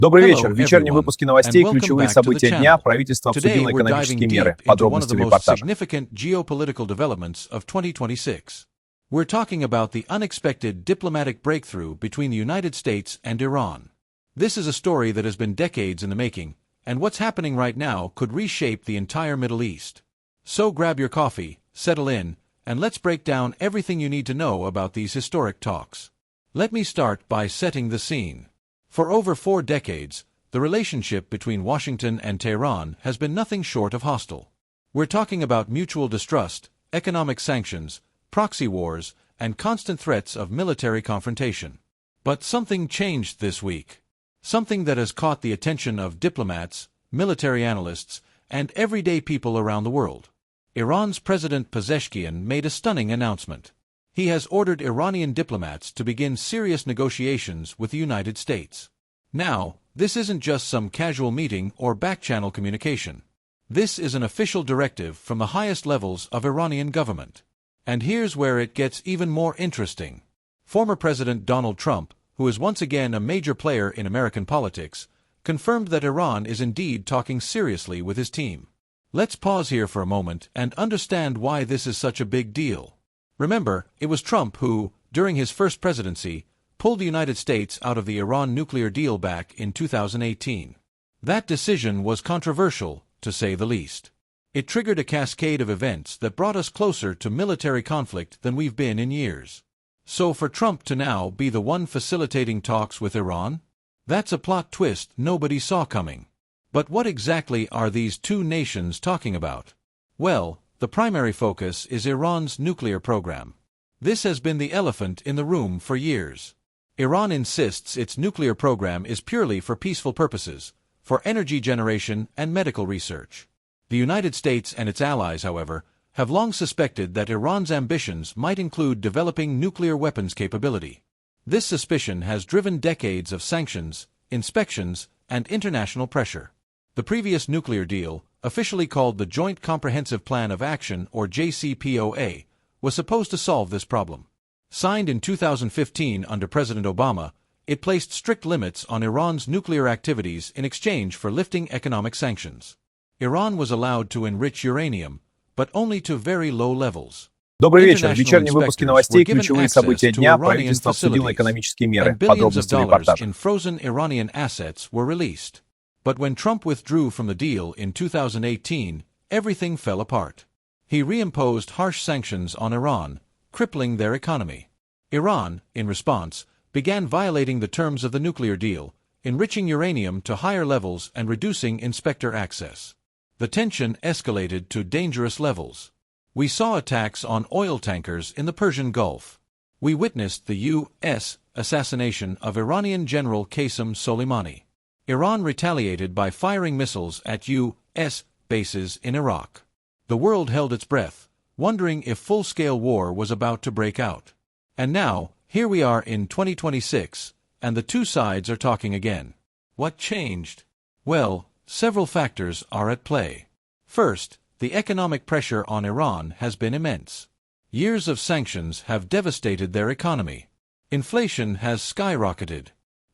Добрый вечер. Hello, Вечерние everyone, выпуски and новостей, welcome ключевые back to the события дня. channel. Правительство Today обсудило we're экономические diving меры. deep into one of Подробности the в most репортаже. significant geopolitical developments of 2026. We're talking about the unexpected diplomatic breakthrough between the United States and Iran. This is a story that has been decades in the making, and what's happening right now could reshape the entire Middle East. So grab your coffee, settle in, and let's break down everything you need to know about these historic talks. Let me start by setting the scene. For over 4 decades, the relationship between Washington and Tehran has been nothing short of hostile. We're talking about mutual distrust, economic sanctions, proxy wars, and constant threats of military confrontation. But something changed this week. Something that has caught the attention of diplomats, military analysts, and everyday people around the world. Iran's President Pezeshkian made a stunning announcement. He has ordered Iranian diplomats to begin serious negotiations with the United States. Now, this isn't just some casual meeting or back-channel communication. This is an official directive from the highest levels of Iranian government. And here's where it gets even more interesting. Former President Donald Trump, who is once again a major player in American politics, confirmed that Iran is indeed talking seriously with his team. Let's pause here for a moment and understand why this is such a big deal. Remember, it was Trump who, during his first presidency, pulled the United States out of the Iran nuclear deal back in 2018. That decision was controversial, to say the least. It triggered a cascade of events that brought us closer to military conflict than we've been in years. So for Trump to now be the one facilitating talks with Iran? That's a plot twist nobody saw coming. But what exactly are these two nations talking about? Well, the primary focus is Iran's nuclear program. This has been the elephant in the room for years. Iran insists its nuclear program is purely for peaceful purposes, for energy generation and medical research. The United States and its allies, however, have long suspected that Iran's ambitions might include developing nuclear weapons capability. This suspicion has driven decades of sanctions, inspections, and international pressure. The previous nuclear deal, officially called the Joint Comprehensive Plan of Action or JCPOA, was supposed to solve this problem. Signed in 2015 under President Obama, it placed strict limits on Iran's nuclear activities in exchange for lifting economic sanctions. Iran was allowed to enrich uranium, but only to very low levels. Добрый вечер. Вечерние выпуски новостей, ключевые события дня. Правительство обсудило экономические меры. And billions of Подробности в dollars репортаже. in frozen Iranian assets were released. But when Trump withdrew from the deal in 2018, everything fell apart. He reimposed harsh sanctions on Iran, crippling their economy. Iran, in response, began violating the terms of the nuclear deal, enriching uranium to higher levels and reducing inspector access. The tension escalated to dangerous levels. We saw attacks on oil tankers in the Persian Gulf. We witnessed the U.S. assassination of Iranian General Qasem Soleimani. Iran retaliated by firing missiles at U.S. bases in Iraq. The world held its breath, wondering if full-scale war was about to break out. And now, here we are in 2026, and the two sides are talking again. What changed? Well, several factors are at play. First, the economic pressure on Iran has been immense. Years of sanctions have devastated their economy. Inflation has skyrocketed.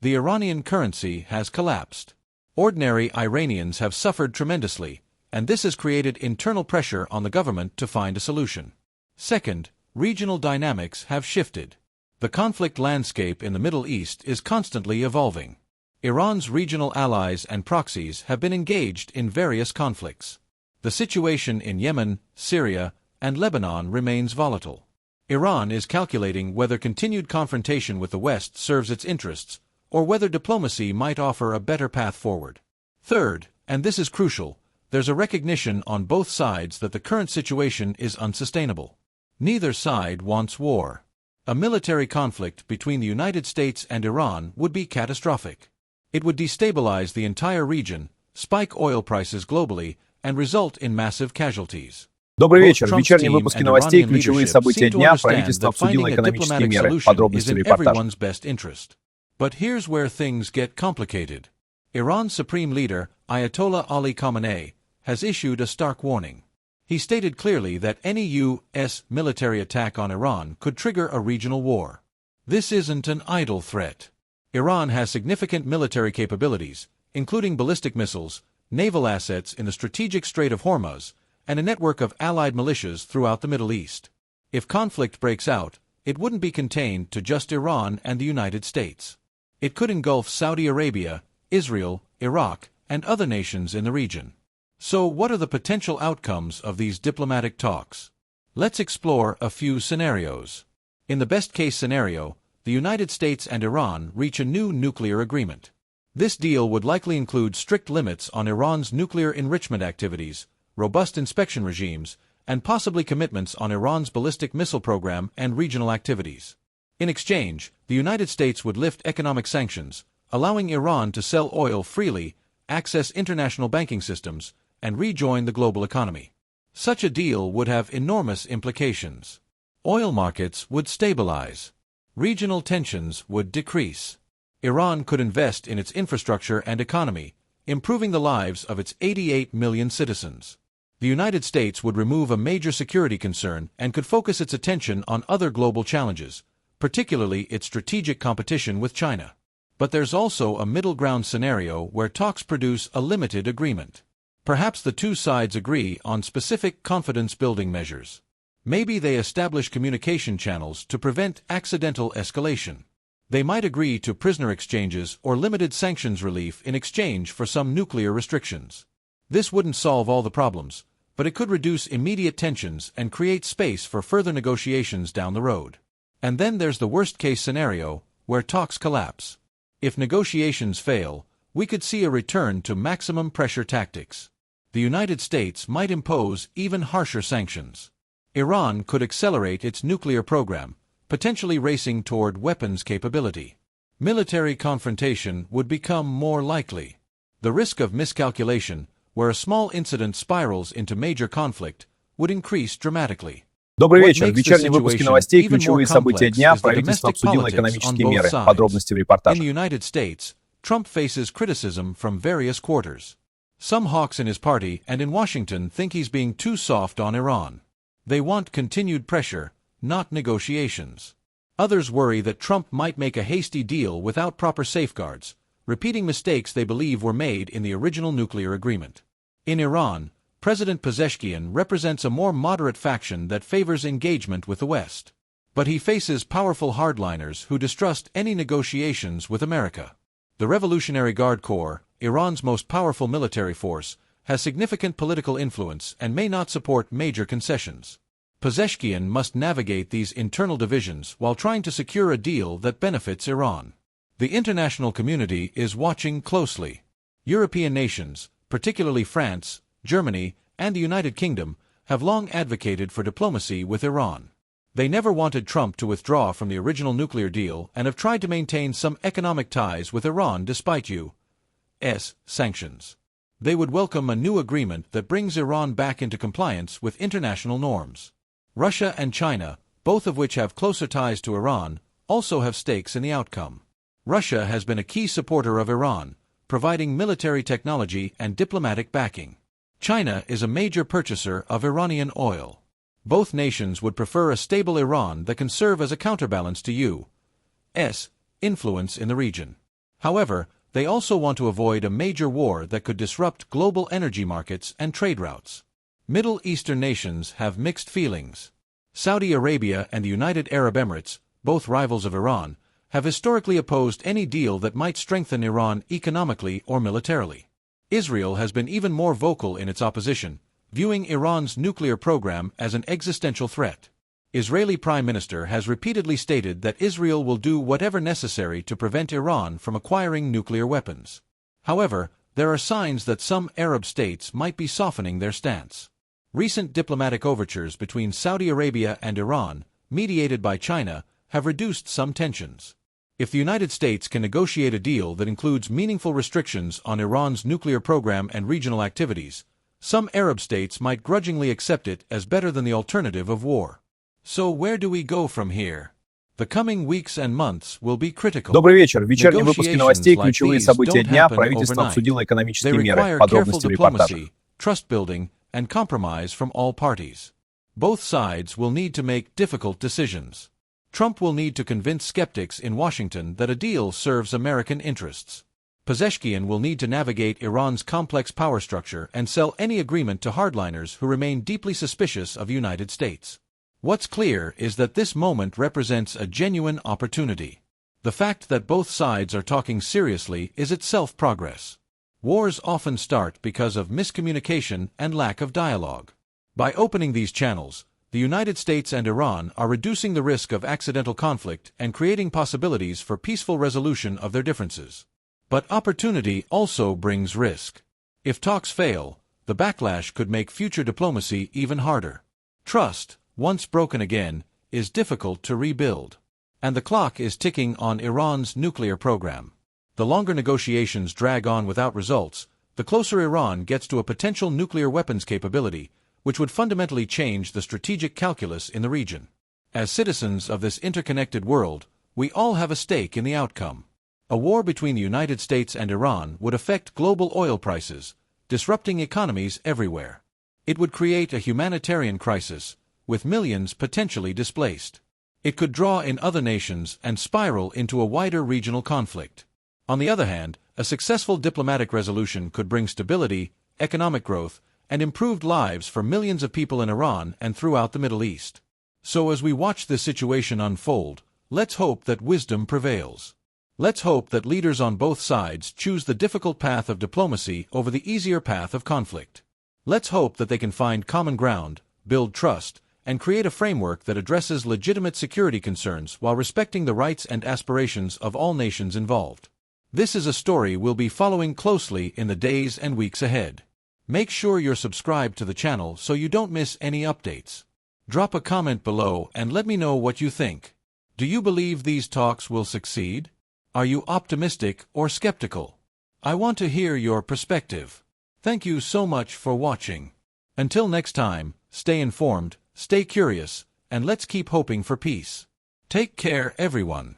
The Iranian currency has collapsed. Ordinary Iranians have suffered tremendously, and this has created internal pressure on the government to find a solution. Second, regional dynamics have shifted. The conflict landscape in the Middle East is constantly evolving. Iran's regional allies and proxies have been engaged in various conflicts. The situation in Yemen, Syria, and Lebanon remains volatile. Iran is calculating whether continued confrontation with the West serves its interests, or whether diplomacy might offer a better path forward. Third, and this is crucial, there's a recognition on both sides that the current situation is unsustainable. Neither side wants war. A military conflict between the United States and Iran would be catastrophic. It would destabilize the entire region, spike oil prices globally, and result in massive casualties. Добрый Both вечер. Trump's Вечерние team выпуски and новостей, Iranian ключевые leadership события seem to дня. understand Правительство that finding обсудило a экономические diplomatic меры. solution Подробности is в in репортаже. everyone's best interest. But here's where things get complicated. Iran's supreme leader, Ayatollah Ali Khamenei, has issued a stark warning. He stated clearly that any U.S. military attack on Iran could trigger a regional war. This isn't an idle threat. Iran has significant military capabilities, including ballistic missiles, naval assets in the strategic Strait of Hormuz, and a network of allied militias throughout the Middle East. If conflict breaks out, it wouldn't be contained to just Iran and the United States. It could engulf Saudi Arabia, Israel, Iraq, and other nations in the region. So what are the potential outcomes of these diplomatic talks? Let's explore a few scenarios. In the best-case scenario, the United States and Iran reach a new nuclear agreement. This deal would likely include strict limits on Iran's nuclear enrichment activities, robust inspection regimes, and possibly commitments on Iran's ballistic missile program and regional activities. In exchange, the United States would lift economic sanctions, allowing Iran to sell oil freely, access international banking systems, and rejoin the global economy. Such a deal would have enormous implications. Oil markets would stabilize. Regional tensions would decrease. Iran could invest in its infrastructure and economy, improving the lives of its 88 million citizens. The United States would remove a major security concern and could focus its attention on other global challenges, particularly its strategic competition with China. But there's also a middle ground scenario where talks produce a limited agreement. Perhaps the two sides agree on specific confidence-building measures. Maybe they establish communication channels to prevent accidental escalation. They might agree to prisoner exchanges or limited sanctions relief in exchange for some nuclear restrictions. This wouldn't solve all the problems, but it could reduce immediate tensions and create space for further negotiations down the road. And then there's the worst-case scenario, where talks collapse. If negotiations fail, we could see a return to maximum pressure tactics. The United States might impose even harsher sanctions. Iran could accelerate its nuclear program, potentially racing toward weapons capability. Military confrontation would become more likely. The risk of miscalculation, where a small incident spirals into major conflict, would increase dramatically. Добрый вечер. В вечернем выпуске новостей ключевые события дня. Правительство обсудило экономические меры. Подробности в репортаже. In the United States, Trump faces criticism from various quarters. Some hawks in his party and in Washington think he's being too soft on Iran. They want continued pressure, not negotiations. Others worry that Trump might make a hasty deal without proper safeguards, repeating mistakes they believe were made in the original nuclear agreement. In Iran, President Pezeshkian represents a more moderate faction that favors engagement with the West. But he faces powerful hardliners who distrust any negotiations with America. The Revolutionary Guard Corps, Iran's most powerful military force, has significant political influence and may not support major concessions. Pezeshkian must navigate these internal divisions while trying to secure a deal that benefits Iran. The international community is watching closely. European nations, particularly France, Germany, and the United Kingdom, have long advocated for diplomacy with Iran. They never wanted Trump to withdraw from the original nuclear deal and have tried to maintain some economic ties with Iran despite U.S. sanctions. They would welcome a new agreement that brings Iran back into compliance with international norms. Russia and China, both of which have closer ties to Iran, also have stakes in the outcome. Russia has been a key supporter of Iran, providing military technology and diplomatic backing. China is a major purchaser of Iranian oil. Both nations would prefer a stable Iran that can serve as a counterbalance to U.S. influence in the region. However, they also want to avoid a major war that could disrupt global energy markets and trade routes. Middle Eastern nations have mixed feelings. Saudi Arabia and the United Arab Emirates, both rivals of Iran, have historically opposed any deal that might strengthen Iran economically or militarily. Israel has been even more vocal in its opposition, viewing Iran's nuclear program as an existential threat. Israeli Prime Minister has repeatedly stated that Israel will do whatever necessary to prevent Iran from acquiring nuclear weapons. However, there are signs that some Arab states might be softening their stance. Recent diplomatic overtures between Saudi Arabia and Iran, mediated by China, have reduced some tensions. If the United States can negotiate a deal that includes meaningful restrictions on Iran's nuclear program and regional activities, some Arab states might grudgingly accept it as better than the alternative of war. So where do we go from here? The coming weeks and months will be critical. Добрый вечер. В вечернем выпуске новостей ключевые события дня. Правительство обсудило экономические меры. Подробности в репортаже. Trust building, and compromise from all parties. Both sides will need to make difficult decisions. Trump will need to convince skeptics in Washington that a deal serves American interests. Pezeshkian will need to navigate Iran's complex power structure and sell any agreement to hardliners who remain deeply suspicious of the United States. What's clear is that this moment represents a genuine opportunity. The fact that both sides are talking seriously is itself progress. Wars often start because of miscommunication and lack of dialogue. By opening these channels, the United States and Iran are reducing the risk of accidental conflict and creating possibilities for peaceful resolution of their differences. But opportunity also brings risk. If talks fail, the backlash could make future diplomacy even harder. Trust, once broken again, is difficult to rebuild. And the clock is ticking on Iran's nuclear program. The longer negotiations drag on without results, the closer Iran gets to a potential nuclear weapons capability, which would fundamentally change the strategic calculus in the region. As citizens of this interconnected world, we all have a stake in the outcome. A war between the United States and Iran would affect global oil prices, disrupting economies everywhere. It would create a humanitarian crisis, with millions potentially displaced. It could draw in other nations and spiral into a wider regional conflict. On the other hand, a successful diplomatic resolution could bring stability, economic growth, and improved lives for millions of people in Iran and throughout the Middle East. So as we watch this situation unfold, let's hope that wisdom prevails. Let's hope that leaders on both sides choose the difficult path of diplomacy over the easier path of conflict. Let's hope that they can find common ground, build trust, and create a framework that addresses legitimate security concerns while respecting the rights and aspirations of all nations involved. This is a story we'll be following closely in the days and weeks ahead. Make sure you're subscribed to the channel so you don't miss any updates. Drop a comment below and let me know what you think. Do you believe these talks will succeed? Are you optimistic or skeptical? I want to hear your perspective. Thank you so much for watching. Until next time, stay informed, stay curious, and let's keep hoping for peace. Take care, everyone.